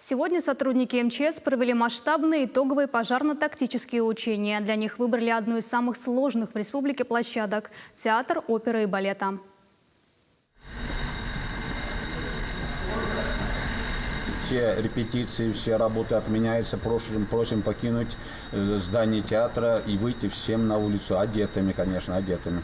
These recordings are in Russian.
Сегодня сотрудники МЧС провели масштабные итоговые пожарно-тактические учения. Для них выбрали одну из самых сложных в республике площадок – театр оперы и балета. Все репетиции, все работы отменяются. Просим покинуть здание театра и выйти всем на улицу одетыми, конечно, одетыми.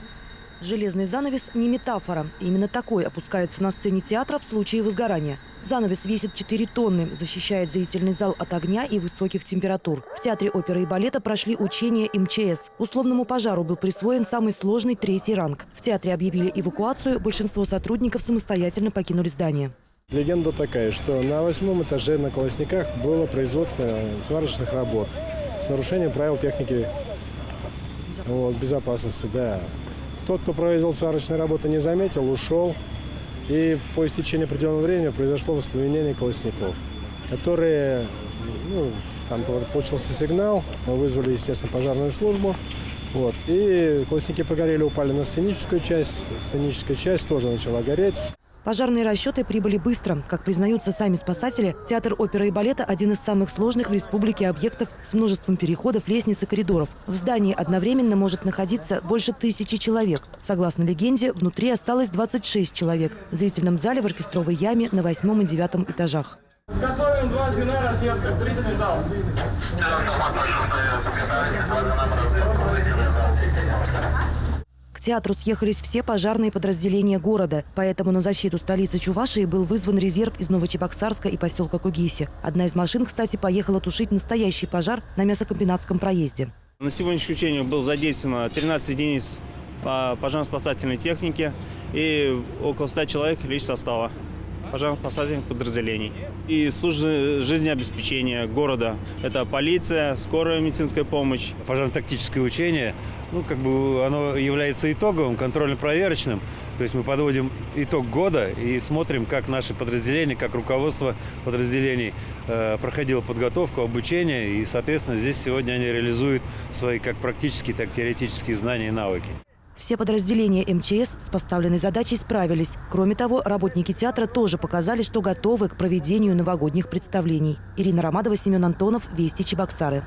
Железный занавес не метафора. Именно такой опускается на сцене театра в случае возгорания. Занавес весит 4 тонны, защищает зрительный зал от огня и высоких температур. В театре оперы и балета прошли учения МЧС. Условному пожару был присвоен самый сложный 3-й ранг. В театре объявили эвакуацию, большинство сотрудников самостоятельно покинули здание. Легенда такая, что на 8-м этаже на Колосниках было производство сварочных работ с нарушением правил техники безопасности. Да. Тот, кто проводил сварочные работы, не заметил, ушел. И по истечении определенного времени произошло воспламенение колосников, которые, там получился сигнал, мы вызвали, естественно, пожарную службу. И колосники погорели, упали на сценическую часть, сценическая часть тоже начала гореть. Пожарные расчеты прибыли быстро. Как признаются сами спасатели, театр оперы и балета – один из самых сложных в республике объектов с множеством переходов, лестниц и коридоров. В здании одновременно может находиться больше 1000 человек. Согласно легенде, внутри осталось 26 человек. В зрительном зале в оркестровой яме на 8-м и 9-м этажах. Готовим 2 звена, разъезд в зрительный зал. К театру съехались все пожарные подразделения города. Поэтому на защиту столицы Чувашии был вызван резерв из Новочебоксарска и поселка Кугиси. Одна из машин, кстати, поехала тушить настоящий пожар на мясокомбинатском проезде. На сегодняшнее учение было задействовано 13 единиц пожарно-спасательной техники и около 100 человек личного состава пожарно-спасательных подразделений. И службы жизнеобеспечения города. Это полиция, скорая медицинская помощь. Пожарно-тактическое учение, оно является итоговым, контрольно-проверочным. То есть мы подводим итог года и смотрим, как наши подразделения, как руководство подразделений проходило подготовку, обучение. И, соответственно, здесь сегодня они реализуют свои как практические, так и теоретические знания и навыки. Все подразделения МЧС с поставленной задачей справились. Кроме того, работники театра тоже показали, что готовы к проведению новогодних представлений. Ирина Ромадова, Семен Антонов, Вести, Чебоксары.